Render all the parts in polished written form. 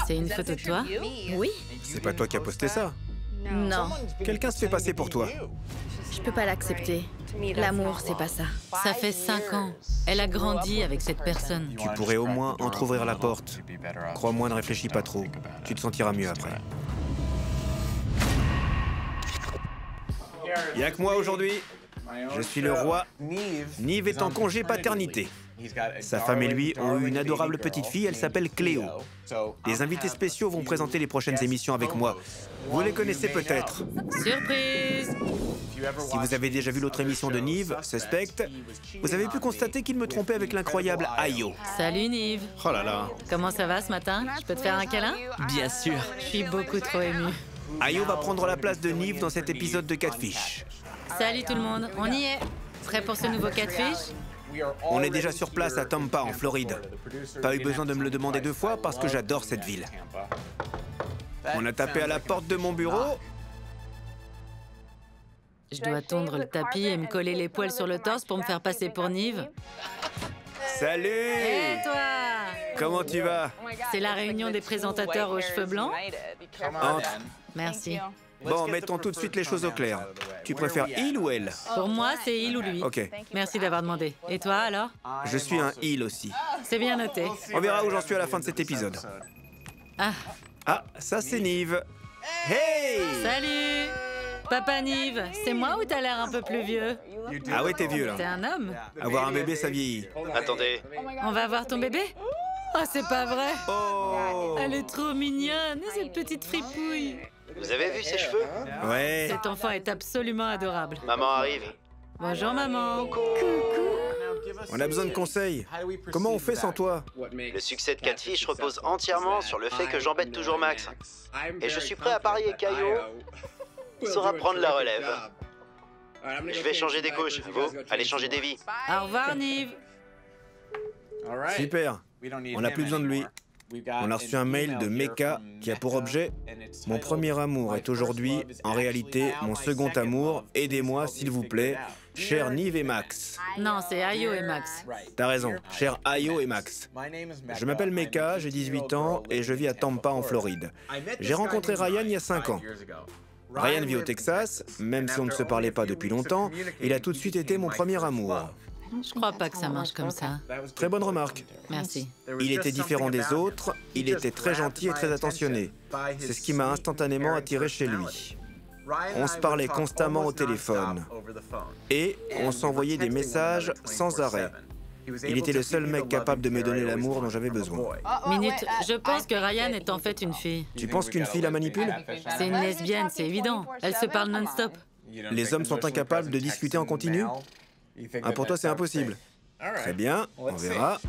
C'est une photo de toi? Oui? C'est pas toi qui as posté ça. Non, Quelqu'un se fait passer pour toi. je peux pas l'accepter. L'amour, c'est pas ça. Ça fait 5 ans. Elle a grandi avec cette personne. Tu pourrais au moins entrouvrir la porte. Crois-moi, ne réfléchis pas trop. Tu te sentiras mieux après. Y'a que moi aujourd'hui. Je suis le roi. Nive est en congé paternité. Sa femme et lui ont eu une adorable petite fille, elle s'appelle Cléo. Des invités spéciaux vont présenter les prochaines émissions avec moi. Vous les connaissez peut-être. Surprise! Si vous avez déjà vu l'autre émission de Nive, Suspect, vous avez pu constater qu'il me trompait avec l'incroyable Ayo. Salut Nive. Oh là là. Comment ça va ce matin? Je peux te faire un câlin? Bien sûr. Je suis beaucoup trop émue. Ayo va prendre la place de Nive dans cet épisode de Catfish. Salut tout le monde, on y est. Prêt pour ce nouveau Catfish? On est déjà sur place à Tampa, en Floride. Pas eu besoin de me le demander 2 fois parce que j'adore cette ville. On a tapé à la porte de mon bureau. Je dois tondre le tapis et me coller les poils sur le torse pour me faire passer pour Nive. Salut! Et toi? Comment tu vas? C'est la réunion des présentateurs aux cheveux blancs? Entre. Merci. Bon, mettons tout de suite les choses au clair. Tu préfères il ou elle? Pour moi, c'est il ou lui. Ok. Merci d'avoir demandé. Et toi, alors? Je suis un il aussi. C'est bien noté. On verra où j'en suis à la fin de cet épisode. Ah, Ah, ça c'est Nive. Hey! salut! Papa Nive, c'est moi ou t'as l'air un peu plus vieux? Ah ouais, t'es vieux T'es là. un homme? Avoir un bébé, ça vieillit. Attendez, On va voir ton bébé? Oh, c'est pas vrai! Oh! Elle est trop mignonne, cette petite fripouille. vous avez vu ses cheveux? Ouais. Cet enfant est absolument adorable. Maman arrive. Bonjour, maman. On a besoin de conseils. Comment on fait sans toi? Le succès de Catfish repose entièrement sur le fait que j'embête toujours Max. Et je suis prêt à parier qu'Ayo saura prendre la relève. Je vais changer des couches, vous, allez changer des vies. Au revoir, Nive. Super. On n'a plus besoin de lui. On a reçu un mail de Mecca qui a pour objet « Mon premier amour est aujourd'hui, en réalité, mon second amour. Aidez-moi, s'il vous plaît, cher Nive et Max. Non, c'est Ayo et Max. » T'as raison, cher Ayo et Max. Je m'appelle Mecca, j'ai 18 ans et je vis à Tampa, en Floride. J'ai rencontré Ryan il y a 5 ans. Ryan vit au Texas, même si on ne se parlait pas depuis longtemps, il a tout de suite été mon premier amour. Je crois pas que ça marche comme ça. Très bonne remarque. Merci. Il était différent des autres, il était très gentil et très attentionné. C'est ce qui m'a instantanément attiré chez lui. On se parlait constamment au téléphone. Et on s'envoyait des messages sans arrêt. Il était le seul mec capable de me donner l'amour dont j'avais besoin. Minute, je pense que Ryan est en fait une fille. Tu penses qu'une fille la manipule? C'est une lesbienne, c'est évident. Elle se parle non-stop. Les hommes sont incapables de discuter en continu? Ah, pour toi, c'est impossible. Très bien, on verra.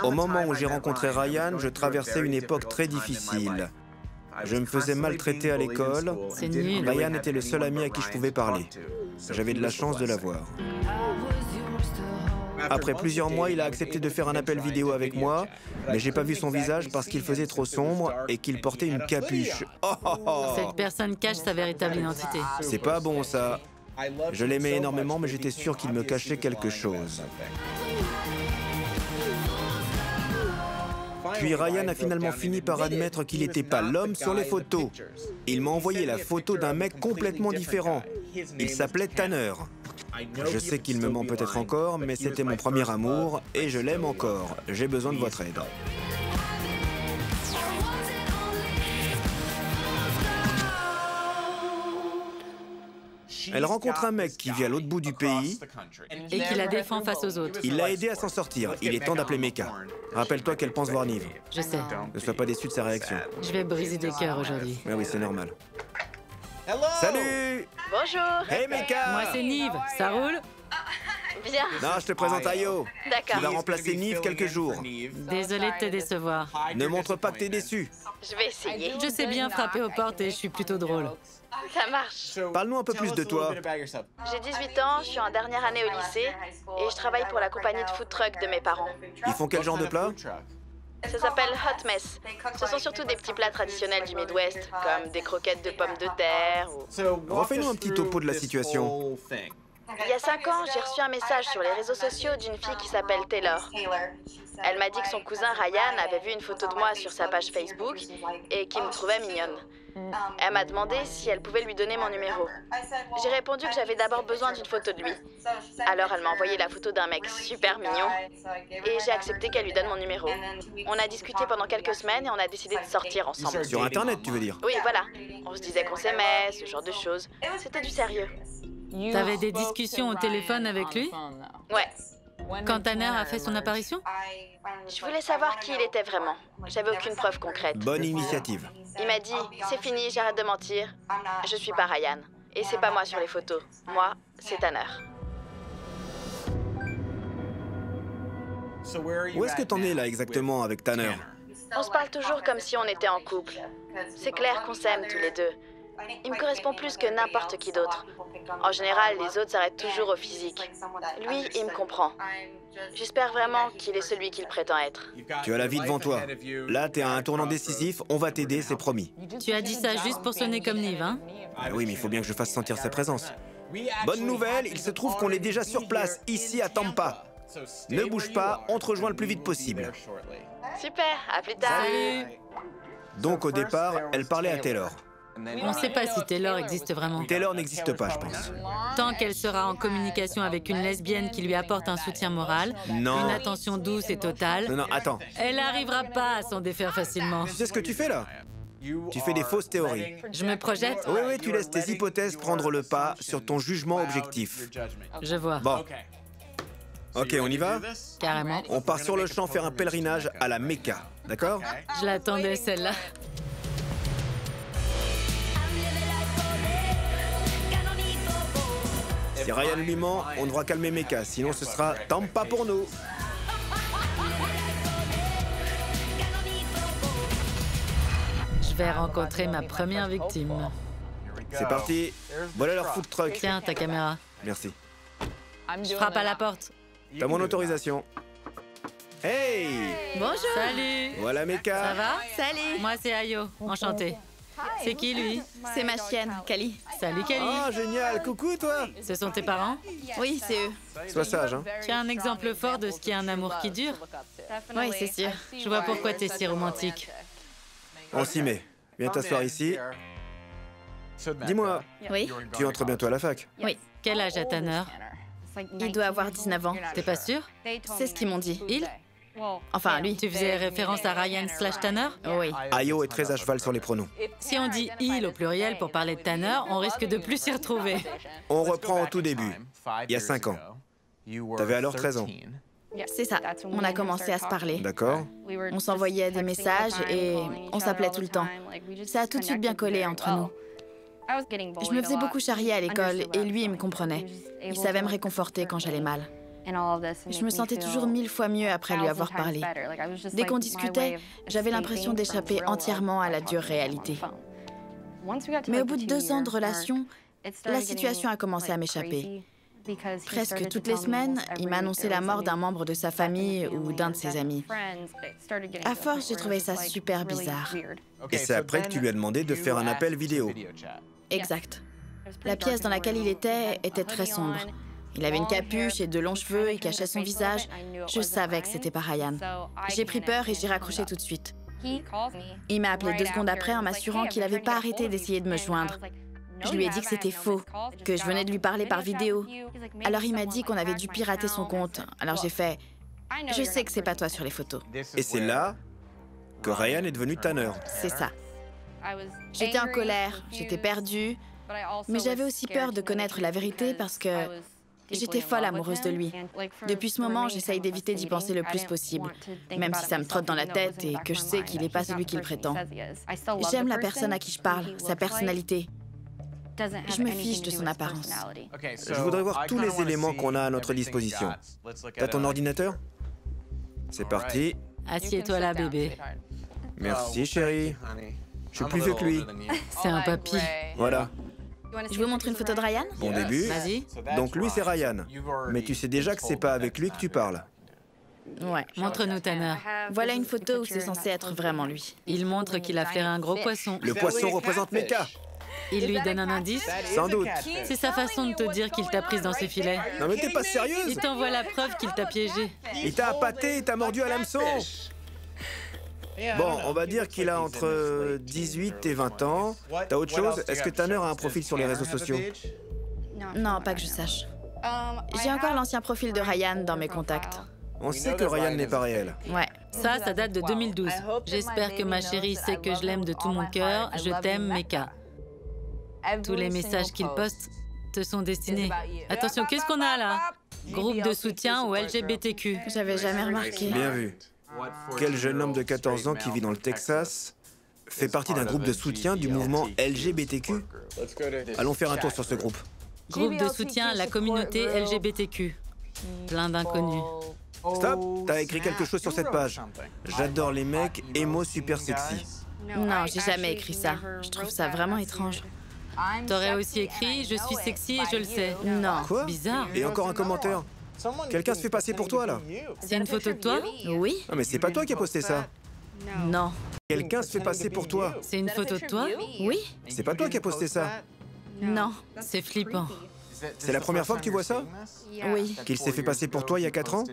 Au moment où j'ai rencontré Ryan, je traversais une époque très difficile. Je me faisais maltraiter à l'école. C'est nul. Ryan était le seul ami à qui je pouvais parler. J'avais de la chance de l'avoir. Après plusieurs mois, il a accepté de faire un appel vidéo avec moi, mais j'ai pas vu son visage parce qu'il faisait trop sombre et qu'il portait une capuche. Oh, oh, oh. Cette personne cache sa véritable identité. C'est pas bon, ça. Je l'aimais énormément, mais j'étais sûr qu'il me cachait quelque chose. Puis Ryan a finalement fini par admettre qu'il n'était pas l'homme sur les photos. Il m'a envoyé la photo d'un mec complètement différent. Il s'appelait Tanner. Je sais qu'il me ment peut-être encore, mais c'était mon premier amour et je l'aime encore. J'ai besoin de votre aide. Elle rencontre un mec qui vit à l'autre bout du pays. Et qui la défend face aux autres. Il l'a aidé à s'en sortir. Il est temps d'appeler Mecca. Rappelle-toi qu'elle pense voir Nive. Je sais. Ne sois pas déçu de sa réaction. Je vais briser des cœurs aujourd'hui. Mais oui, c'est normal. Salut! Bonjour. Hey Mecca! Moi, c'est Nive. Ça roule? Bien. Non, je te présente Ayo. Tu D'accord. vas remplacer Nive quelques jours. Désolée de te décevoir. Ne montre pas que t'es déçu. Je vais essayer. Je sais bien frapper aux portes et je suis plutôt drôle. Ça marche. Parle-nous un peu plus de toi. J'ai 18 ans, je suis en dernière année au lycée et je travaille pour la compagnie de food truck de mes parents. Ils font quel genre de plat? Ça s'appelle Hot Mess. Ce sont surtout des petits plats traditionnels du Midwest, comme des croquettes de pommes de terre ou... Refais-nous un petit topo de la situation. Il y a 5 ans, j'ai reçu un message sur les réseaux sociaux d'une fille qui s'appelle Taylor. Elle m'a dit que son cousin Ryan avait vu une photo de moi sur sa page Facebook et qu'il me trouvait mignonne. Elle m'a demandé si elle pouvait lui donner mon numéro. J'ai répondu que j'avais d'abord besoin d'une photo de lui. Alors elle m'a envoyé la photo d'un mec super mignon et j'ai accepté qu'elle lui donne mon numéro. On a discuté pendant quelques semaines et on a décidé de sortir ensemble. Sur Internet, tu veux dire? Oui, voilà. On se disait qu'on s'aimait, ce genre de choses. C'était du sérieux. T'avais des discussions au téléphone avec lui? Ouais. Quand Tanner a fait son apparition? Je voulais savoir qui il était vraiment. J'avais aucune preuve concrète. Bonne initiative. Il m'a dit, c'est fini, j'arrête de mentir. Je suis pas Ryan. Et c'est pas moi sur les photos. Moi, c'est Tanner. Où est-ce que t'en es là exactement avec Tanner? On se parle toujours comme si on était en couple. C'est clair qu'on s'aime tous les deux. Il me correspond plus que n'importe qui d'autre. En général, les autres s'arrêtent toujours au physique. Lui, il me comprend. J'espère vraiment qu'il est celui qu'il prétend être. Tu as la vie devant toi. Là, t'es à un tournant décisif, on va t'aider, c'est promis. Tu as dit ça juste pour sonner comme Nive, hein? Ah oui, mais il faut bien que je fasse sentir sa présence. Bonne nouvelle, il se trouve qu'on est déjà sur place, ici à Tampa. Ne bouge pas, on te rejoint le plus vite possible. Super, à plus tard. Salut! Donc au départ, elle parlait à Taylor. On sait pas si Taylor existe vraiment. Taylor n'existe pas, je pense. Tant qu'elle sera en communication avec une lesbienne qui lui apporte un soutien moral, Non. une attention douce et totale, Non, attends. elle n'arrivera pas à s'en défaire facilement. Tu sais ce que tu fais là? Tu fais des fausses théories. Je me projette? Oui, tu laisses tes hypothèses prendre le pas sur ton jugement objectif. Je vois. Bon. Ok, on y va? Carrément. On part sur le champ faire un pèlerinage à la Mecca, d'accord? Je l'attendais, celle-là. Si Ryan lui ment, on devra calmer Mecca, sinon ce sera Tampa pour nous. Je vais rencontrer ma première victime. C'est parti. Voilà leur food truck. Tiens, ta caméra. Merci. Je frappe à la porte. T'as mon autorisation. Hey! Bonjour. Salut! Voilà Mecca. Ça va? Salut. Moi, c'est Ayo. Enchanté. C'est qui, lui? C'est ma chienne, Kali. Salut, Kelly. Ah, génial. Coucou, toi. Ce sont tes parents? Oui, c'est eux. Sois sage, hein. Tu as un exemple fort de ce qu'est un amour qui dure. Oui, c'est sûr. Je vois pourquoi t'es si romantique. On s'y met. Viens t'asseoir ici. Dis-moi, Oui, tu entres bientôt à la fac? oui. Quel âge a Tanner? Il doit avoir 19 ans. T'es pas sûr? C'est ce qu'ils m'ont dit. Il? Enfin, lui. Tu faisais référence à Ryan/Tanner? Oui. Ayo est très à cheval sur les pronoms. Si on dit il au pluriel pour parler de Tanner, on risque de plus s'y retrouver. On reprend au tout début, il y a 5 ans. T'avais alors 13 ans. C'est ça. On a commencé à se parler. D'accord? On s'envoyait des messages et on s'appelait tout le temps. Ça a tout de suite bien collé entre nous. Je me faisais beaucoup charrier à l'école et lui, il me comprenait. Il savait me réconforter quand j'allais mal. Je me sentais toujours 1000 fois mieux après lui avoir parlé. Dès qu'on discutait, j'avais l'impression d'échapper entièrement à la dure réalité. Mais au bout de 2 ans de relation, la situation a commencé à m'échapper. Presque toutes les semaines, il m'annonçait la mort d'un membre de sa famille ou d'un de ses amis. À force, j'ai trouvé ça super bizarre. Et c'est après que tu lui as demandé de faire un appel vidéo. Exact. La pièce dans laquelle il était très sombre. Il avait une capuche et de longs cheveux, il cachait son visage. Je savais que c'était pas Ryan. J'ai pris peur et j'ai raccroché tout de suite. Il m'a appelé 2 secondes après en m'assurant qu'il n'avait pas arrêté d'essayer de me joindre. Je lui ai dit que c'était faux, que je venais de lui parler par vidéo. Alors il m'a dit qu'on avait dû pirater son compte. Alors j'ai fait « Je sais que c'est pas toi sur les photos. Et c'est là que Ryan est devenu Tanner. » C'est ça. J'étais en colère, j'étais perdue, mais j'avais aussi peur de connaître la vérité parce que j'étais folle amoureuse de lui. Depuis ce moment, j'essaye d'éviter d'y penser le plus possible, même si ça me trotte dans la tête et que je sais qu'il n'est pas celui qu'il prétend. J'aime la personne à qui je parle, sa personnalité. Je me fiche de son apparence. Je voudrais voir tous les éléments qu'on a à notre disposition. T'as ton ordinateur? C'est parti. Assieds-toi là, bébé. Merci, chérie. Je suis plus vieux que lui. C'est un papy. Voilà. Je vous montre une photo de Ryan? Bon début. Vas-y. Donc lui, c'est Ryan. Mais tu sais déjà que c'est pas avec lui que tu parles. Ouais. Montre-nous Tanner. Voilà une photo où c'est censé être vraiment lui. Il montre qu'il a flairé un gros poisson. Le poisson représente Mecca. Il lui donne un indice? Sans doute. C'est sa façon de te dire qu'il t'a prise dans ses filets. Non mais t'es pas Il sérieuse? t'envoie la preuve qu'il t'a piégé. Il t'a appâté et t'a mordu à l'hameçon. Bon, on va dire qu'il a entre 18 et 20 ans. T'as autre chose? Est-ce que Tanner a un profil sur les réseaux sociaux? Non, pas que je sache. J'ai encore l'ancien profil de Ryan dans mes contacts. On sait que Ryan n'est pas réel. Ouais. Ça date de 2012. J'espère que ma chérie sait que je l'aime de tout mon cœur. Je t'aime, Mecca. Tous les messages qu'il poste te sont destinés. Attention, qu'est-ce qu'on a là? Groupe de soutien au LGBTQ. J'avais jamais remarqué. Bien vu. Quel jeune homme de 14 ans qui vit dans le Texas fait partie d'un groupe de soutien du mouvement LGBTQ? Allons faire un tour sur ce groupe. Groupe de soutien à la communauté LGBTQ. Plein d'inconnus. Stop, t'as écrit quelque chose sur cette page. J'adore les mecs émo super sexy. Non, j'ai jamais écrit ça. Je trouve ça vraiment étrange. T'aurais aussi écrit « Je suis sexy et je le sais ». Non. Quoi? Bizarre. Et encore un commentaire. Quelqu'un se fait passer pour toi là? C'est une photo de toi? Oui? Ah mais c'est pas toi qui as posté ça. Non. Quelqu'un se fait passer pour toi. C'est une photo de toi? Oui? C'est pas toi qui as posté ça. Non. C'est flippant. C'est la première fois que tu vois ça? Oui. Qu'il s'est fait passer pour toi il y a 4 ans?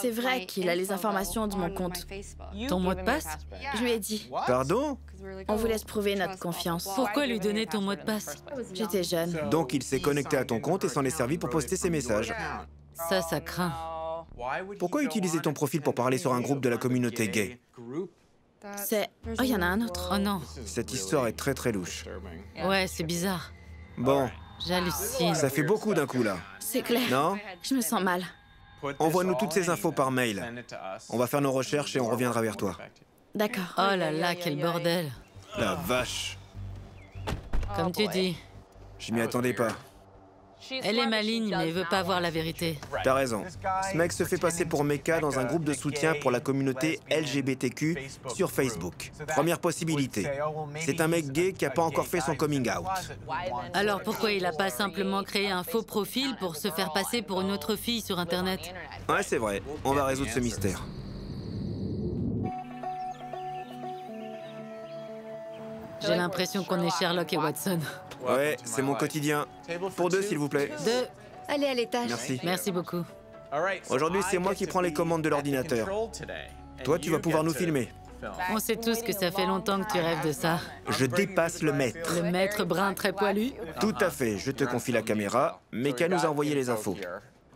C'est vrai qu'il a les informations de mon compte. Ton mot de passe? Je lui ai dit. Pardon? On vous laisse prouver notre confiance. Pourquoi lui donner ton mot de passe? J'étais jeune. Donc il s'est connecté à ton compte et s'en est servi pour poster ses messages. Ça craint. Pourquoi utiliser ton profil pour parler sur un groupe de la communauté gay? C'est... Oh, il y en a un autre. Oh non. Cette histoire est très louche. Ouais, c'est bizarre. Bon, J'hallucine. ça fait beaucoup d'un coup là. C'est clair. Non? Je me sens mal. Envoie-nous toutes ces infos par mail. On va faire nos recherches et on reviendra vers toi. D'accord. Oh là là, quel bordel. La vache. Comme tu dis. Je m'y attendais pas. Elle est maligne, mais veut pas voir la vérité. T'as raison. Ce mec se fait passer pour Mecca dans un groupe de soutien pour la communauté LGBTQ sur Facebook. Première possibilité. C'est un mec gay qui a pas encore fait son coming out. Alors pourquoi il a pas simplement créé un faux profil pour se faire passer pour une autre fille sur Internet? Ouais, c'est vrai. On va résoudre ce mystère. J'ai l'impression qu'on est Sherlock et Watson. Ouais, c'est mon quotidien. Pour 2, s'il vous plaît. Deux. Allez à l'étage. Merci. Merci beaucoup. Aujourd'hui, c'est moi qui prends les commandes de l'ordinateur. Toi, tu vas pouvoir nous filmer. On sait tous que ça fait longtemps que tu rêves de ça. Je dépasse le maître. Le maître brun très poilu. Tout à fait, je te confie la caméra. Mecca nous a envoyé les infos.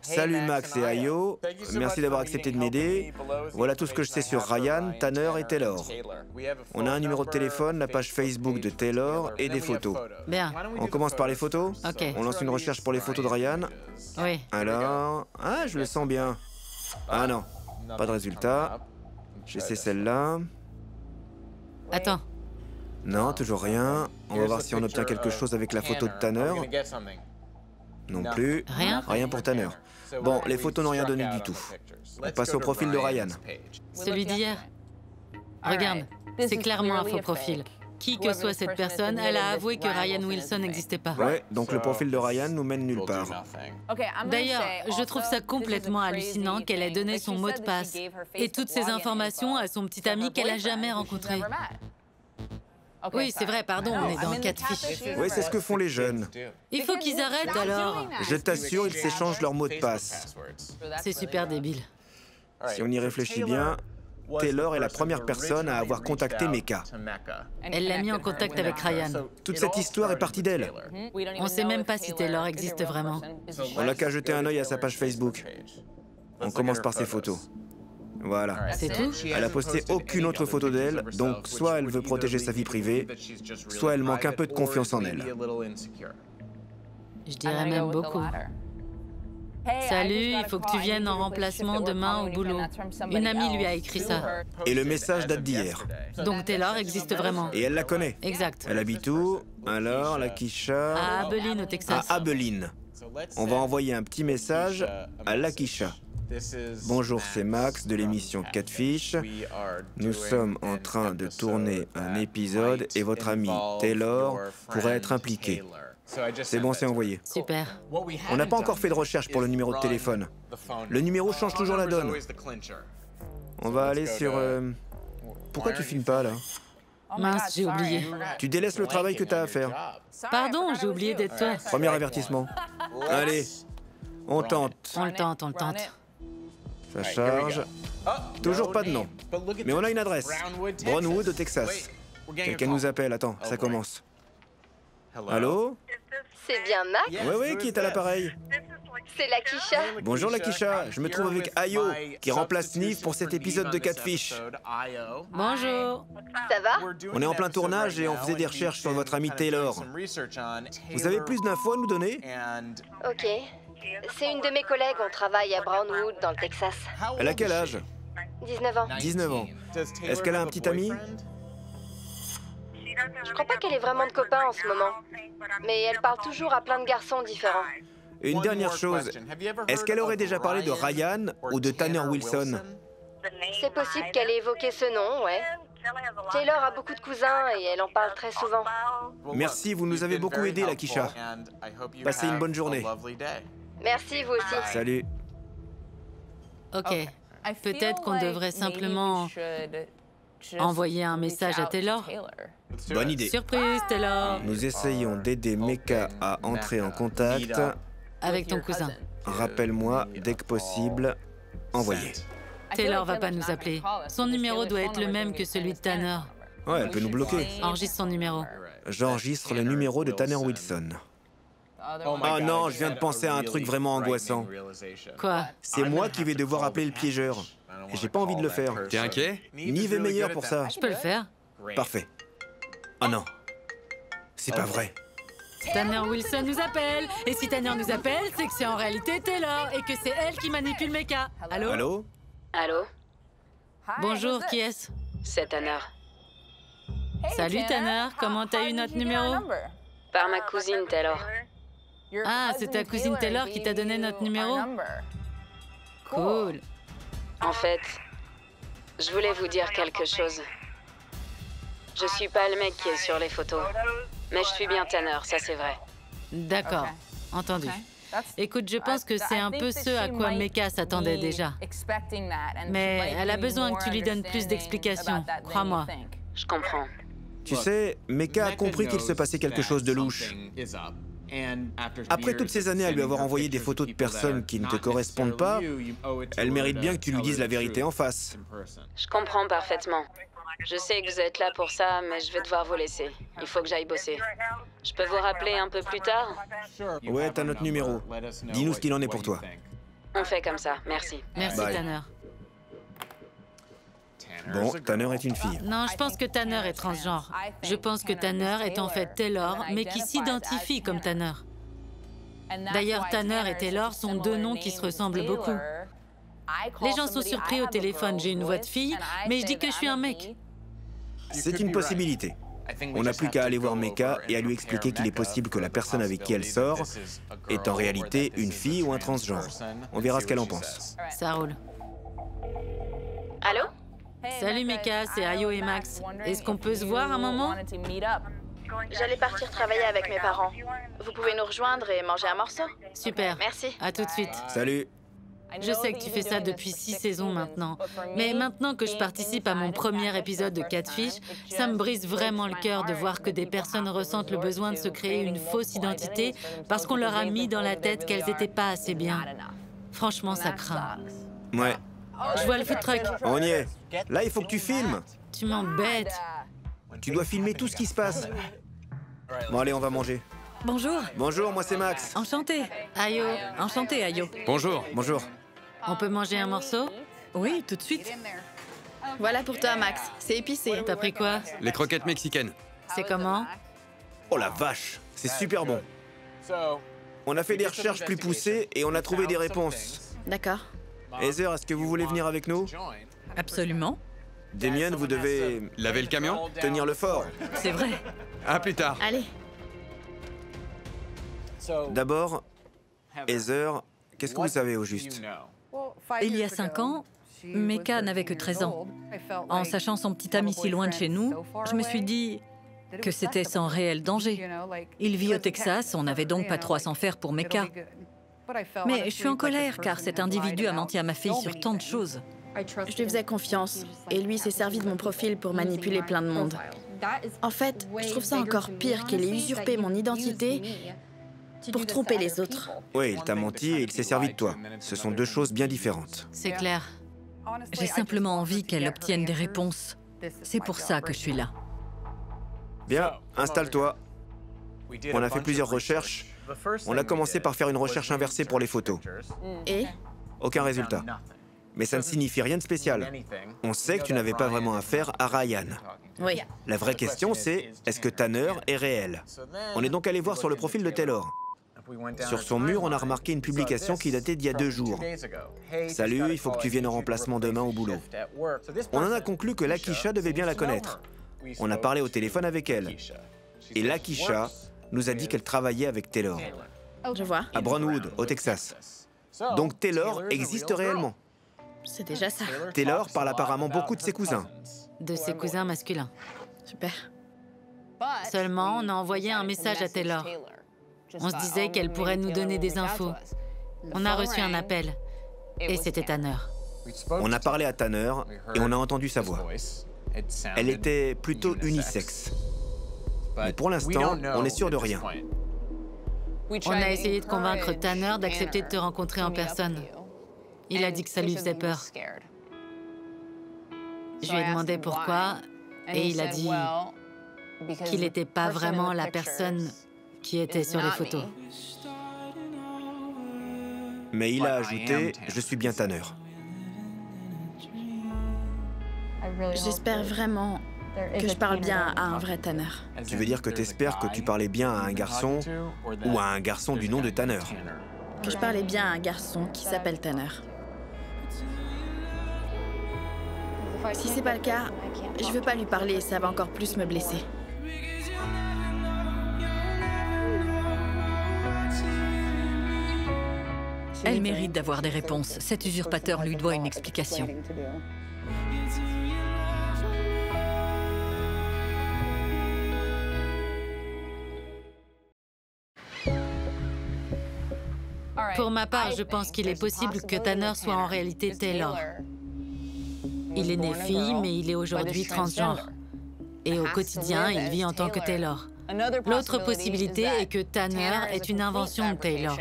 Salut Max et Ayo, merci d'avoir accepté de m'aider. Voilà tout ce que je sais sur Ryan, Tanner et Taylor. On a un numéro de téléphone, la page Facebook de Taylor et des photos. Bien. On commence par les photos? Ok. On lance une recherche pour les photos de Ryan. Oui. Alors... Ah, je le sens bien. Ah non, pas de résultat. J'essaie celle-là. Attends. Non, toujours rien. On va voir si on obtient quelque chose avec la photo de Tanner. Non plus. Rien? Rien pour Tanner. Bon, les photos n'ont rien donné du tout. On passe au profil de Ryan. Celui d'hier. Regarde, c'est clairement un faux profil. Qui que soit cette personne, elle a avoué que Ryan Wilson n'existait pas. Ouais, donc le profil de Ryan nous mène nulle part. D'ailleurs, je trouve ça complètement hallucinant qu'elle ait donné son mot de passe et toutes ces informations à son petit ami qu'elle a jamais rencontré. Oui, c'est vrai, pardon, on est dans Catfish. Oui, c'est ce que font les jeunes. Il faut qu'ils arrêtent alors. Je t'assure, ils s'échangent leurs mots de passe. C'est super débile. Si on y réfléchit bien, Taylor est la première personne à avoir contacté Mecca. Elle l'a mis en contact avec Ryan. Toute cette histoire est partie d'elle. On sait même pas si Taylor existe vraiment. On n'a qu'à jeter un œil à sa page Facebook. On commence par ses photos. Voilà. C'est tout? Elle a posté aucune autre photo d'elle, donc soit elle veut protéger sa vie privée, soit elle manque un peu de confiance en elle. Je dirais même beaucoup. Salut, il faut que tu viennes en remplacement demain au boulot. Une amie lui a écrit ça. Et le message date d'hier. Donc Taylor existe vraiment. Et elle la connaît. Exact. Elle habite où? Alors, la Kisha... À Abilene, au À Texas. Abilene. On va envoyer un petit message à Lakisha. Bonjour, c'est Max de l'émission Catfish. Nous sommes en train de tourner un épisode et votre ami Taylor pourrait être impliqué. C'est bon, c'est envoyé. Super. On n'a pas encore fait de recherche pour le numéro de téléphone. Le numéro change toujours la donne. On va aller sur... Pourquoi tu filmes pas, là? Mince, j'ai oublié. Tu délaisses le travail que t'as à faire. Pardon, j'ai oublié d'être toi. Premier avertissement. Allez, on tente. On le tente, on le tente. Ça charge. Toujours pas de nom. Mais on a une adresse. Brownwood, au Texas. Quelqu'un nous appelle. Attends, ça commence. Allô? C'est bien Max? Oui, qui est à l'appareil? C'est Lakisha. Bonjour Lakisha, je me trouve avec Ayo, qui remplace Nive pour cet épisode de Catfish. Bonjour. Ça va? On est en plein tournage et on faisait des recherches sur votre ami Taylor. Vous avez plus d'infos à nous donner? Ok. C'est une de mes collègues, on travaille à Brownwood, dans le Texas. Elle a quel âge? 19 ans. 19 ans. Est-ce qu'elle a un petit ami? Je crois pas qu'elle ait vraiment de copains en ce moment. Mais elle parle toujours à plein de garçons différents. Une dernière chose, est-ce qu'elle aurait déjà parlé de Ryan ou de Tanner Wilson? C'est possible qu'elle ait évoqué ce nom, ouais. Taylor a beaucoup de cousins et elle en parle très souvent. Merci, vous nous avez beaucoup aidé, Lakisha. Passez une bonne journée. Merci, vous aussi. Salut. Ok. Peut-être qu'on devrait simplement envoyer un message à Taylor. Bonne idée. Surprise, Taylor. Nous essayons d'aider Mecca à entrer en contact. Avec ton cousin. Rappelle-moi, dès que possible, envoyez. Taylor va pas nous appeler. Son numéro doit être le même que celui de Tanner. Ouais, elle peut nous bloquer. Enregistre son numéro. J'enregistre le numéro de Tanner Wilson. Oh non, je viens de penser à un truc vraiment angoissant. Quoi? C'est moi qui vais devoir appeler le piégeur. Et j'ai pas envie de le faire. T'es inquiet? Nive est meilleur pour ça. Je peux le faire. Parfait. Oh non. C'est pas vrai. Tanner Wilson nous appelle. Et si Tanner nous appelle, c'est que c'est en réalité Taylor et que c'est elle qui manipule Mecca. Allô? Allô? Allô? Bonjour, qui est-ce? C'est Tanner. Salut Tanner, comment t'as eu notre numéro? Par ma cousine Taylor. Ah, c'est ta cousine Taylor qui t'a donné notre numéro? Cool. En fait, je voulais vous dire quelque chose. Je suis pas le mec qui est sur les photos. Mais je suis bien Tanner, ça c'est vrai. D'accord, entendu. Écoute, je pense que c'est un peu ce à quoi Mecca s'attendait déjà. Mais elle a besoin que tu lui donnes plus d'explications, crois-moi. Je comprends. Tu sais, Mecca a compris qu'il se passait quelque chose de louche. Après toutes ces années à lui avoir envoyé des photos de personnes qui ne te correspondent pas, elle mérite bien que tu lui dises la vérité en face. Je comprends parfaitement. Je sais que vous êtes là pour ça, mais je vais devoir vous laisser. Il faut que j'aille bosser. Je peux vous rappeler un peu plus tard? Ouais, t'as notre numéro. Dis-nous ce qu'il en est pour toi. On fait comme ça, merci. Merci Bye. Tanner. Bon, Tanner est une fille. Non, je pense que Tanner est transgenre. Je pense que Tanner est en fait Taylor, mais qui s'identifie comme Tanner. D'ailleurs, Tanner et Taylor sont deux noms qui se ressemblent beaucoup. Les gens sont surpris au téléphone, j'ai une voix de fille, mais je dis que je suis un mec. C'est une possibilité. On n'a plus qu'à aller voir Mecca et à lui expliquer qu'il est possible que la personne avec qui elle sort est en réalité une fille ou un transgenre. On verra ce qu'elle en pense. Ça roule. Allô? Salut Mecca, c'est Ayo et Max. Est-ce qu'on peut se voir un moment? J'allais partir travailler avec mes parents. Vous pouvez nous rejoindre et manger un morceau? Super. Merci. À tout de suite. Salut. Je sais que tu fais ça depuis 6 saisons maintenant. Mais maintenant que je participe à mon premier épisode de Catfish, ça me brise vraiment le cœur de voir que des personnes ressentent le besoin de se créer une fausse identité parce qu'on leur a mis dans la tête qu'elles n'étaient pas assez bien. Franchement, ça craint. Ouais, Je vois le food truck. on y est. Là, il faut que tu filmes. Tu m'embêtes. Tu dois filmer tout ce qui se passe. Bon, allez, on va manger. Bonjour, Bonjour, moi c'est Max. enchanté. Ayo, Enchanté, Ayo. Bonjour. Bonjour. on peut manger un morceau? Oui, tout de suite. Voilà pour toi, Max. C'est épicé. T'as pris quoi? Les croquettes mexicaines. C'est comment? Oh la vache, c'est super bon. On a fait des recherches plus poussées et on a trouvé des réponses. D'accord. Heather, est-ce que vous voulez venir avec nous? Absolument. Damien, vous devez Laver le camion? tenir le fort. C'est vrai. À plus tard. Allez. D'abord, Heather, qu'est-ce que vous savez au juste? Il y a 5 ans, Mecca n'avait que 13 ans. En sachant son petit ami si loin de chez nous, je me suis dit que c'était sans réel danger. Il vit au Texas, on n'avait donc pas trop à s'en faire pour Mecca. Mais je suis en colère car cet individu a menti à ma fille sur tant de choses. Je lui faisais confiance et lui s'est servi de mon profil pour manipuler plein de monde. En fait, je trouve ça encore pire qu'il ait usurpé mon identité pour tromper les autres. Oui, il t'a menti et il s'est servi de toi. Ce sont deux choses bien différentes. C'est clair. J'ai simplement envie qu'elle obtienne des réponses. C'est pour ça que je suis là. Bien, installe-toi. On a fait plusieurs recherches. On a commencé par faire une recherche inversée pour les photos. Et Aucun résultat. Mais ça ne signifie rien de spécial. On sait que tu n'avais pas vraiment affaire à Ryan. oui, La vraie question, c'est est-ce que Tanner est réel? On est donc allé voir sur le profil de Taylor. Sur son mur, on a remarqué une publication qui datait d'il y a 2 jours. « Salut, il faut que tu viennes en remplacement demain au boulot. » On en a conclu que Lakisha devait bien la connaître. On a parlé au téléphone avec elle. Et Lakisha nous a dit qu'elle travaillait avec Taylor, je vois. à Brownwood, au Texas. Donc Taylor existe réellement. C'est déjà ça. Taylor parle apparemment beaucoup de ses cousins. De ses cousins masculins. Super. Seulement, on a envoyé un message à Taylor. On se disait qu'elle pourrait nous donner des infos. On a reçu un appel. Et c'était Tanner. On a parlé à Tanner et on a entendu sa voix. Elle était plutôt unisexe. Mais pour l'instant, on est sûr de rien. On a essayé de convaincre Tanner d'accepter de te rencontrer en personne. Il a dit que ça lui faisait peur. Je lui ai demandé pourquoi, et il a dit qu'il n'était pas vraiment la personne qui était sur les photos. Mais il a ajouté « Je suis bien Tanner ». J'espère vraiment que je parle bien à un vrai Tanner. Tu veux dire que t'espères que tu parlais bien à un garçon ou à un garçon du nom de Tanner? Que je parlais bien à un garçon qui s'appelle Tanner. Si c'est pas le cas, je veux pas lui parler, ça va encore plus me blesser. Elle mérite d'avoir des réponses. Cet usurpateur lui doit une explication. Pour ma part, je pense qu'il est possible que Tanner soit en réalité Taylor. Il est né fille, mais il est aujourd'hui transgenre. Et au quotidien, il vit en tant que Taylor. L'autre possibilité est que Tanner est une invention de Taylor,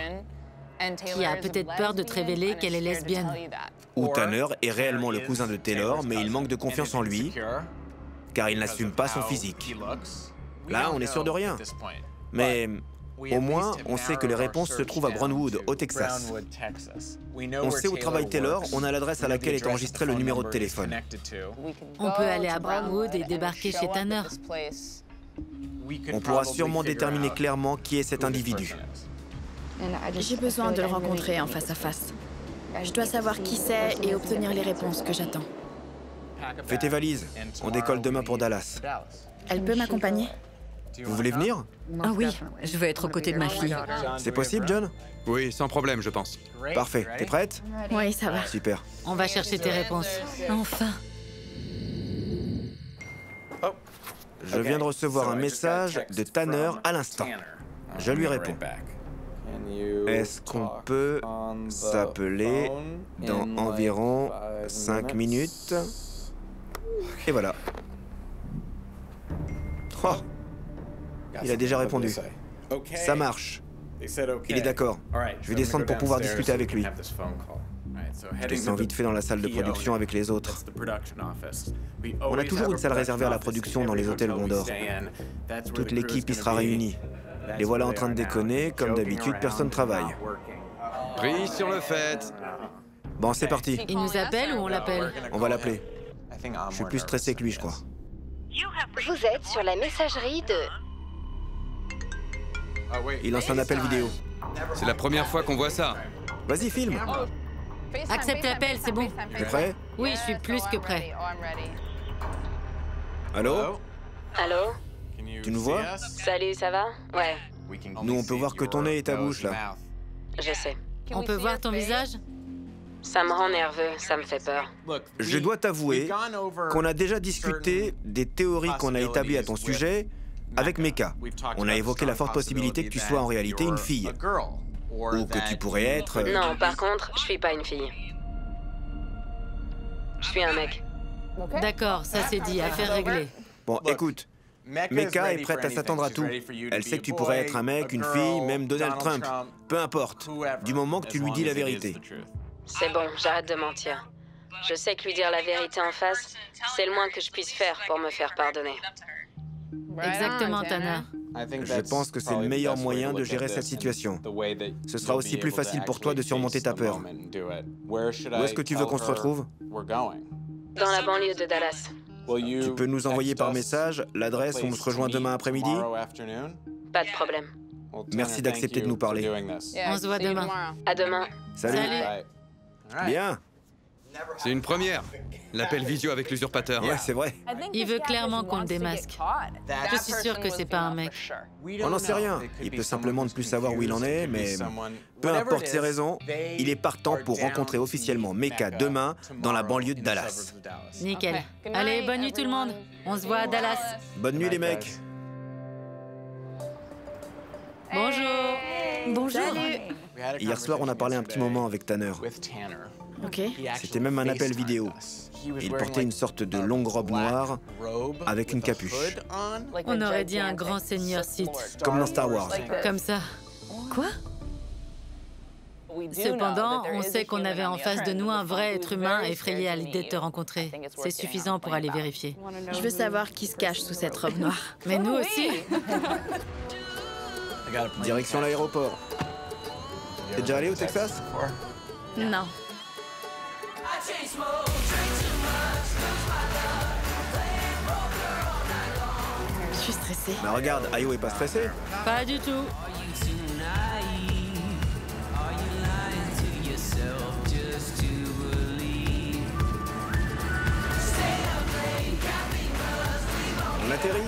qui a peut-être peur de te révéler qu'elle est lesbienne. Ou Tanner est réellement le cousin de Taylor, mais il manque de confiance en lui, car il n'assume pas son physique. Là, on est sûr de rien. Mais au moins, on sait que les réponses se trouvent à Brownwood, au Texas. On sait où travaille Taylor, on a l'adresse à laquelle est enregistré le numéro de téléphone. On peut aller à Brownwood et débarquer chez Tanner. On pourra sûrement déterminer clairement qui est cet individu. J'ai besoin de le rencontrer en face à face. Je dois savoir qui c'est et obtenir les réponses que j'attends. Fais tes valises, on décolle demain pour Dallas. Elle peut m'accompagner? Vous voulez venir? Ah oui, je veux être aux côtés de ma fille. C'est possible, John? Oui, sans problème, je pense. Parfait, t'es prête? Oui, ça va. Super. On va chercher tes réponses. Enfin. Je viens de recevoir un message de Tanner à l'instant. Je lui réponds. Est-ce qu'on peut s'appeler dans environ 5 minutes? Et voilà. Oh! Il a déjà répondu. Ça marche. Il est d'accord. Je vais descendre pour pouvoir discuter avec lui. Je descends vite fait dans la salle de production avec les autres. On a toujours une salle réservée à la production dans les hôtels où on dort. Toute l'équipe y sera réunie. Les voilà en train de déconner, comme d'habitude, personne ne travaille. Pris sur le fait. Bon, c'est parti. Il nous appelle ou on l'appelle? On va l'appeler. Je suis plus stressé que lui, je crois. Vous êtes sur la messagerie de... Il lance un appel vidéo. C'est la première fois qu'on voit ça. Vas-y, filme. Accepte l'appel, c'est bon. T'es prêt? Oui, je suis plus que prêt. Allô? Allô? Tu nous vois? Salut, ça va? Ouais, Nous, on peut voir que ton nez et ta bouche, là. je sais. On peut voir ton visage? Ça me rend nerveux, ça me fait peur. Je dois t'avouer qu'on a déjà discuté des théories qu'on a établies à ton sujet avec Mecca. On a évoqué la forte possibilité que tu sois en réalité une fille. Ou que tu pourrais être... Non, par contre, je suis pas une fille. Je suis un mec. D'accord, ça c'est dit, affaire réglée. Bon, écoute, Mecca est prête à s'attendre à tout. Elle sait que tu pourrais être un mec, une fille, même Donald Trump. Peu importe, du moment que tu lui dis la vérité. C'est bon, j'arrête de mentir. Je sais que lui dire la vérité en face, c'est le moins que je puisse faire pour me faire pardonner. Exactement, Tanner. Je pense que c'est le meilleur moyen de gérer cette situation. Ce sera aussi plus facile pour toi de surmonter ta peur. Où est-ce que tu veux qu'on se retrouve? Dans la banlieue de Dallas. Tu peux nous envoyer par message l'adresse où on se rejoint demain après-midi? Pas de problème. Merci d'accepter de nous parler. On se voit demain. À demain. Salut. Salut. Bien. C'est une première. L'appel visio avec l'usurpateur. Ouais, c'est vrai. Il veut clairement qu'on le démasque. Je suis sûre que c'est pas un mec. On n'en sait rien. Il peut simplement ne plus savoir où il en est, mais peu importe ses raisons, il est partant pour rencontrer officiellement Mecca demain dans la banlieue de Dallas. Nickel. Allez, bonne nuit tout le monde. On se voit à Dallas. Bonne nuit les mecs. Bonjour. Bonjour. Hier soir, on a parlé un petit moment avec Tanner. Ok. C'était même un appel vidéo. Il portait une sorte de longue robe noire avec une capuche. On aurait dit un grand seigneur Sith. Comme dans Star Wars. Comme ça. Quoi? Cependant, on sait qu'on avait en face de nous un vrai être humain effrayé à l'idée de te rencontrer. C'est suffisant pour aller vérifier. Je veux savoir qui se cache sous cette robe noire. Mais nous aussi. Direction l'aéroport. T'es déjà allé au Texas? Non. Je suis stressée. Bah regarde, Ayo est pas stressé. Pas du tout. On atterrit.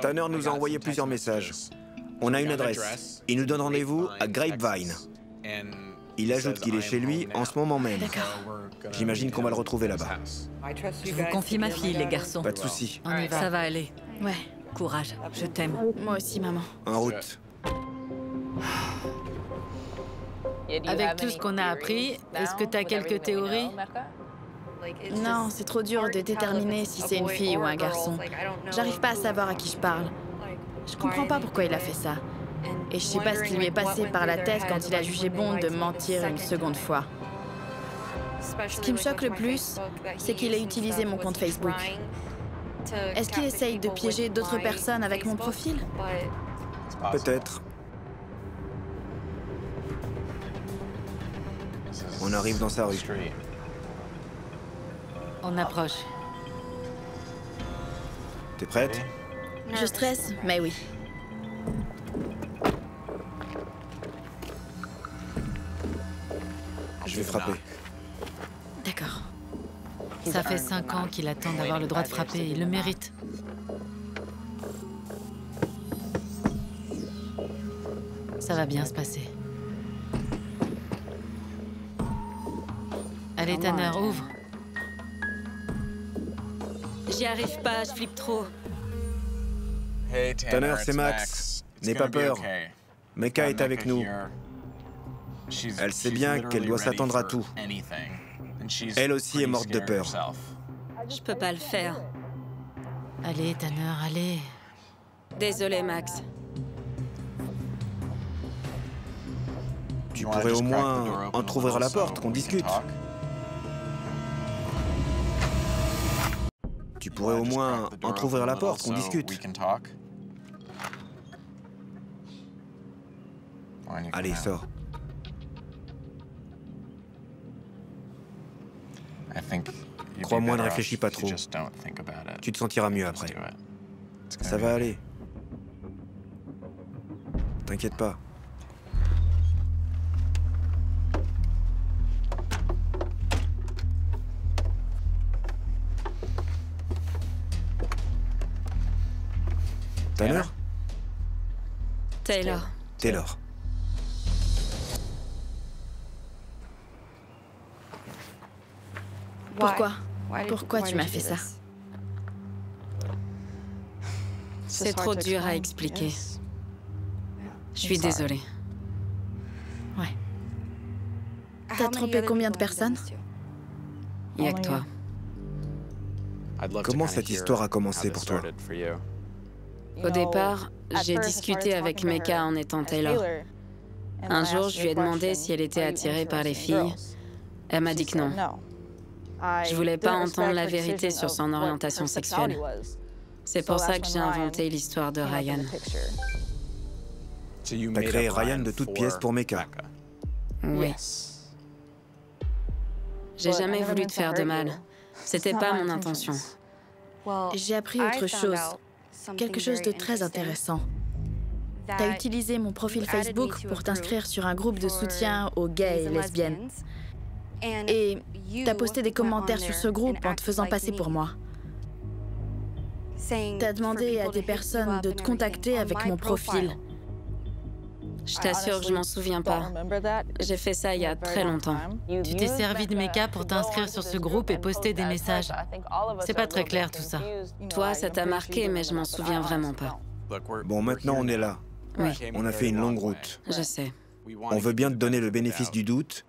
Tanner nous a envoyé plusieurs messages. On a une adresse. Il nous donne rendez-vous à Grapevine. Il ajoute qu'il est chez lui en ce moment même. J'imagine qu'on va le retrouver là-bas. Je vous confie ma fille, les garçons. Pas de souci. On y va. Ça va aller. Ouais. Courage, je t'aime. Moi aussi, maman. En route. Avec tout ce qu'on a appris, est-ce que tu as quelques théories? Non, c'est trop dur de déterminer si c'est une fille ou un garçon. J'arrive pas à savoir à qui je parle. Je comprends pas pourquoi il a fait ça. Et je sais pas ce qui lui est passé par la tête quand il a jugé bon de mentir une seconde fois. Ce qui me choque le plus, c'est qu'il ait utilisé mon compte Facebook. Est-ce qu'il essaye de piéger d'autres personnes avec mon profil? Peut-être. On arrive dans sa rue. On approche. T'es prête? Je stresse, mais oui. Je vais frapper. D'accord. Ça fait 5 ans qu'il attend d'avoir le droit de frapper. Il le mérite. Ça va bien se passer. Allez, Tanner, ouvre. J'y arrive pas, je flippe trop. Tanner, c'est Max. N'aie pas peur. Mecca est avec nous. Elle sait bien qu'elle doit s'attendre à tout. Elle aussi est morte de peur. Je peux pas le faire. Allez, Tanner, allez. Désolée, Max. Tu pourrais au moins entrouvrir la porte, qu'on discute. Tu pourrais au moins entrouvrir la porte, qu'on discute. Allez, sors. Crois-moi, ne réfléchis pas trop. Tu te sentiras mieux après. Ça va aller. T'inquiète pas. Tanner? Taylor. Taylor. Pourquoi? Pourquoi tu m'as fait ça? C'est trop dur à expliquer. Je suis désolée. T'as trompé combien de personnes? Il n'y a que toi. Comment cette histoire a commencé pour toi? Au départ, j'ai discuté avec Mecca en étant Taylor. Un jour, je lui ai demandé si elle était attirée par les filles. Elle m'a dit que non. Je voulais pas entendre la vérité sur son orientation sexuelle. C'est pour ça que j'ai inventé l'histoire de Ryan. T'as créé Ryan de toutes pièces pour Mecca. Oui. J'ai jamais voulu te faire de mal. C'était pas mon intention. J'ai appris autre chose. Quelque chose de très intéressant. T'as utilisé mon profil Facebook pour t'inscrire sur un groupe de soutien aux gays et lesbiennes. Et t'as posté des commentaires sur ce groupe en te faisant passer pour moi. T'as demandé à des personnes de te contacter avec mon profil. Je t'assure que je m'en souviens pas. J'ai fait ça il y a très longtemps. Tu t'es servi de Mecca pour t'inscrire sur ce groupe et poster des messages. C'est pas très clair tout ça. Toi, ça t'a marqué, mais je m'en souviens vraiment pas. Bon, maintenant on est là. Oui, On a fait une longue route. je sais. On veut bien te donner le bénéfice du doute,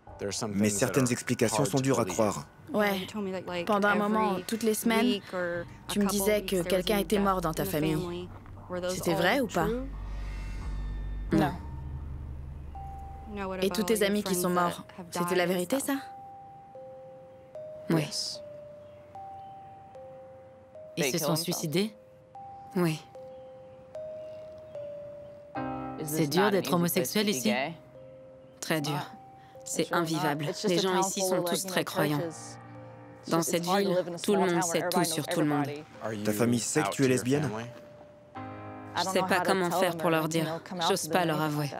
mais certaines explications sont dures à croire. Ouais. Pendant un moment, toutes les semaines, tu me disais que quelqu'un était mort dans ta famille. C'était vrai ou pas? Non. Et tous tes amis qui sont morts, c'était la vérité, ça? Oui, Ils se sont suicidés? oui. C'est dur d'être homosexuel ici? Très dur. C'est invivable. Les gens ici sont tous très croyants. Dans cette ville, tout le monde sait tout sur tout le monde. Ta famille sait que tu es lesbienne? Je sais pas comment faire pour leur dire. J'ose pas leur avouer.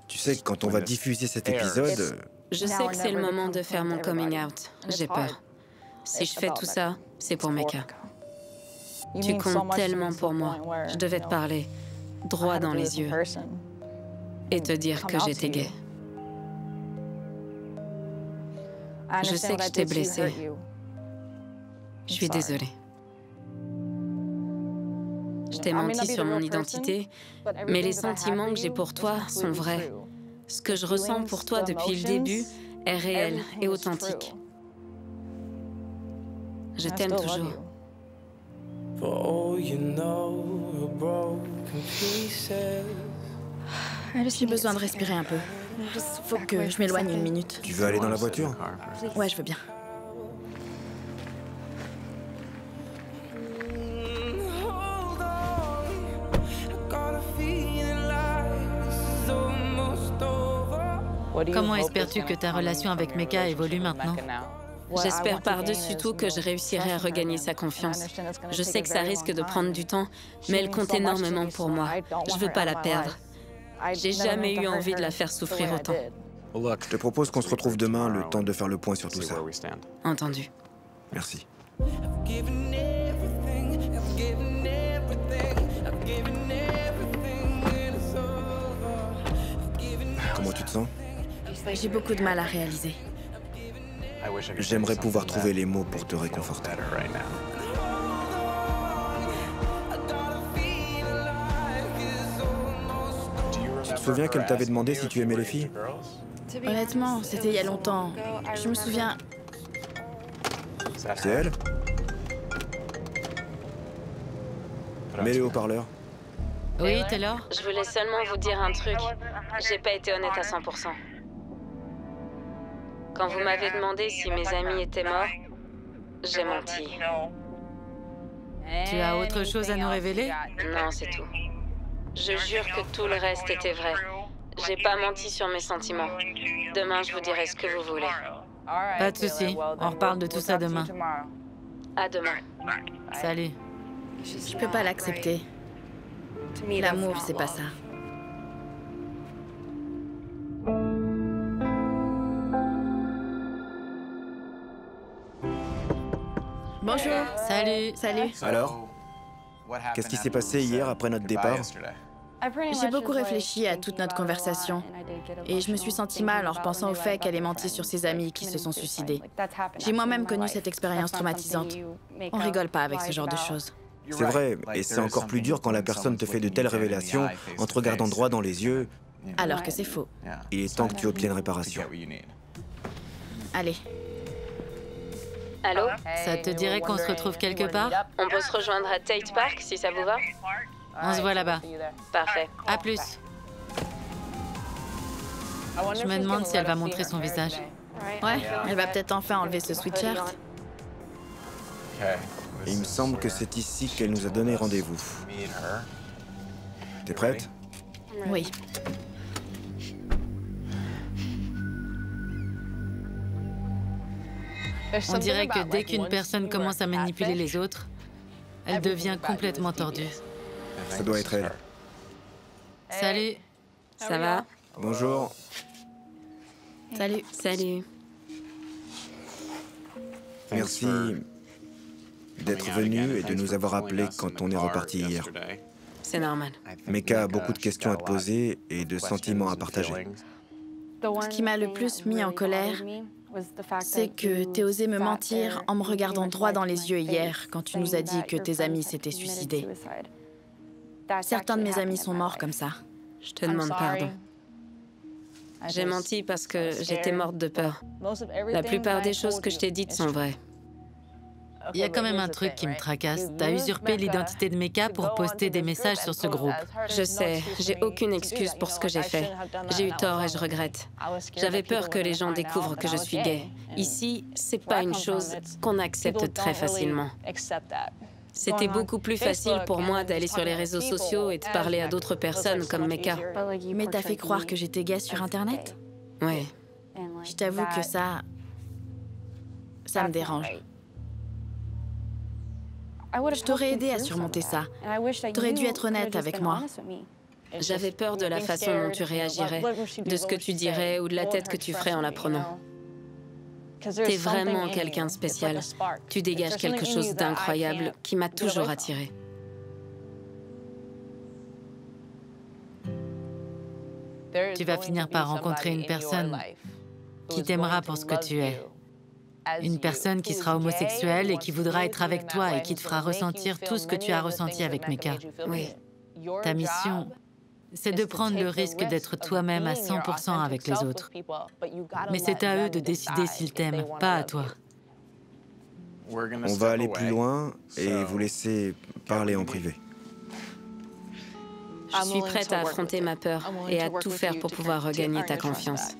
Tu sais que quand on va diffuser cet épisode, Je sais que c'est le moment de faire mon coming out. J'ai peur. Si je fais tout ça, c'est pour Mecca. Tu comptes tellement pour moi. Je devais te parler droit dans les yeux et te dire que j'étais gay. Je sais que je t'ai blessé. Je suis désolée. Je t'ai menti sur mon identité, mais les sentiments que j'ai pour toi sont vrais. Ce que je ressens pour toi depuis le début est réel et authentique. Je t'aime toujours. J'ai besoin de respirer un peu. Faut que je m'éloigne une minute. tu veux aller dans la voiture? Ouais, je veux bien. Comment espères-tu que ta relation avec Mecca évolue maintenant? J'espère par-dessus tout que je réussirai à regagner sa confiance. Je sais que ça risque de prendre du temps, mais elle compte énormément pour moi. Je veux pas la perdre. J'ai jamais eu envie de la faire souffrir autant. Je te propose qu'on se retrouve demain, le temps de faire le point sur tout ça. Entendu. Merci. Comment tu te sens? J'ai beaucoup de mal à réaliser. J'aimerais pouvoir trouver les mots pour te réconforter. Tu te souviens qu'elle t'avait demandé si tu aimais les filles? Honnêtement, c'était il y a longtemps. Je me souviens... C'est elle? Mets les haut-parleurs. Oui, Taylor? Je voulais seulement vous dire un truc. J'ai pas été honnête à 100%. Quand vous m'avez demandé si mes amis étaient morts, j'ai menti. Tu as autre chose à nous révéler? Non, c'est tout. Je jure que tout le reste était vrai. J'ai pas menti sur mes sentiments. Demain, je vous dirai ce que vous voulez. Pas de souci. On reparle de tout ça demain. À demain. Salut. Je peux pas l'accepter. L'amour, c'est pas ça. Bonjour. Salut. Salut. Alors? Qu'est-ce qui s'est passé hier après notre départ? J'ai beaucoup réfléchi à toute notre conversation et je me suis sentie mal en repensant au fait qu'elle ait menti sur ses amis qui se sont suicidés. J'ai moi-même connu cette expérience traumatisante. On rigole pas avec ce genre de choses. C'est vrai, et c'est encore plus dur quand la personne te fait de telles révélations en te regardant droit dans les yeux. Alors que c'est faux. Il est temps que tu obtiennes réparation. Allez. Allô? Ça te dirait qu'on se retrouve quelque part? On peut se rejoindre à Tate Park, si ça vous va? On se voit là-bas. Parfait. À plus. Je me demande si elle va montrer son visage. Ouais, elle va peut-être enfin enlever ce sweatshirt. Il me semble que c'est ici qu'elle nous a donné rendez-vous. T'es prête? Oui. On dirait que dès qu'une personne commence à manipuler les autres, elle devient complètement tordue. Ça doit être elle. Salut. Ça va? Bonjour. Salut. Salut. Merci d'être venu et de nous avoir appelés quand on est reparti hier. C'est normal. Mecca a beaucoup de questions à te poser et de sentiments à partager. Ce qui m'a le plus mis en colère, c'est que t'aies osé me mentir en me regardant droit dans les yeux hier quand tu nous as dit que tes amis s'étaient suicidés. Certains de mes amis sont morts comme ça. Je te demande pardon. J'ai menti parce que j'étais morte de peur. La plupart des choses que je t'ai dites sont vraies. Il y a quand même un truc qui me tracasse. T'as usurpé l'identité de Mecca pour poster des messages sur ce groupe. Je sais, j'ai aucune excuse pour ce que j'ai fait. J'ai eu tort et je regrette. J'avais peur que les gens découvrent que je suis gay. Ici, c'est pas une chose qu'on accepte très facilement. C'était beaucoup plus facile pour moi d'aller sur les réseaux sociaux et de parler à d'autres personnes comme Mecca. Mais t'as fait croire que j'étais gay sur Internet? Ouais. Je t'avoue que ça me dérange. Je t'aurais aidé à surmonter ça. T'aurais dû être honnête avec moi. J'avais peur de la façon dont tu réagirais, de ce que tu dirais ou de la tête que tu ferais en l'apprenant. T'es vraiment quelqu'un de spécial. Tu dégages quelque chose d'incroyable qui m'a toujours attirée. Tu vas finir par rencontrer une personne qui t'aimera pour ce que tu es. Une personne qui sera homosexuelle et qui voudra être avec toi et qui te fera ressentir tout ce que tu as ressenti avec Mecca. Oui. Ta mission, c'est de prendre le risque d'être toi-même à 100% avec les autres. Mais c'est à eux de décider s'ils t'aiment, pas à toi. On va aller plus loin et vous laisser parler en privé. Je suis prête à affronter ma peur et à tout faire pour pouvoir regagner ta confiance.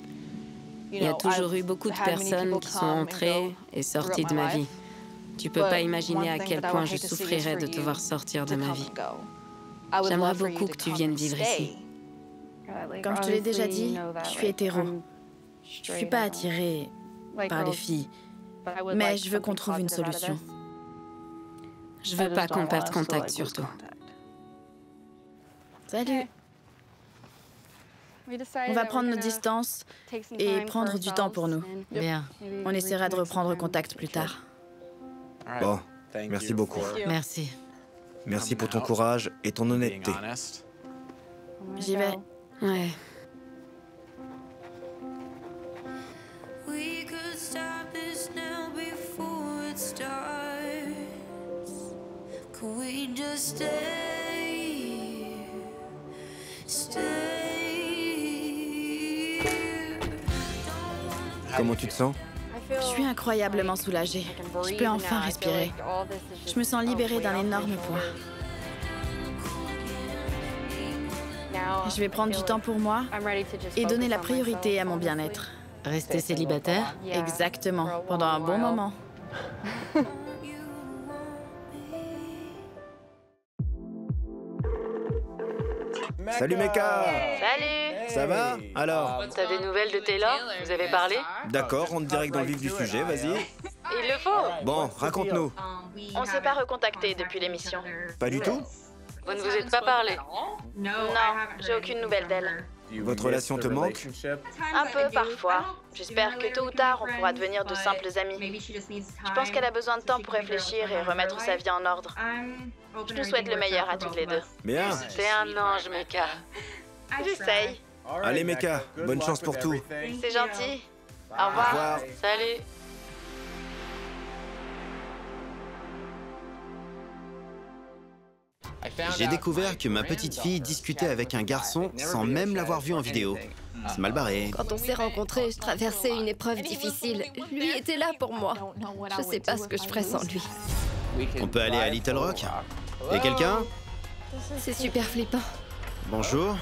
Il y a toujours eu beaucoup de personnes qui sont entrées et sorties de ma vie. Tu peux pas imaginer à quel point je souffrirais de te voir sortir de ma vie. J'aimerais beaucoup que tu viennes vivre ici. Comme je te l'ai déjà dit, je suis hétéro. Je suis pas attirée par les filles, mais je veux qu'on trouve une solution. Je veux pas qu'on perde contact, surtout. Salut. On va prendre nos distances et prendre du temps pour nous. Bien. On essaiera de reprendre contact plus tard. Bon, merci beaucoup. Merci. Merci pour ton courage et ton honnêteté. J'y vais. Ouais. Comment tu te sens? Je suis incroyablement soulagée. Je peux enfin respirer. Je me sens libérée d'un énorme poids. Je vais prendre du temps pour moi et donner la priorité à mon bien-être. Rester célibataire? Exactement, pendant un bon moment. Salut Mecca! Salut! Ça va? Alors? T'as des nouvelles de Taylor? Vous avez parlé? D'accord, rentre direct dans le vif du sujet, vas-y. Il le faut! Bon, raconte-nous. On s'est pas recontacté depuis l'émission. Pas du tout? Vous ne vous êtes pas parlé? Non, j'ai aucune nouvelle d'elle. Votre relation te manque? Un peu parfois. J'espère que tôt ou tard, on pourra devenir de simples amis. Je pense qu'elle a besoin de temps pour réfléchir et remettre sa vie en ordre. Je nous souhaite le meilleur à toutes les deux. Bien. T'es un ange, Mecca. J'essaye. Allez Mecca, bonne chance pour tout. C'est gentil. Au Au revoir. revoir. Salut! J'ai découvert que ma petite fille discutait avec un garçon sans même l'avoir vu en vidéo. C'est mal barré. Quand on s'est rencontrés, je traversais une épreuve difficile. Lui était là pour moi. Je sais pas ce que je ferais sans lui. On peut aller à Little Rock? Et quelqu'un? C'est super flippant. Bonjour.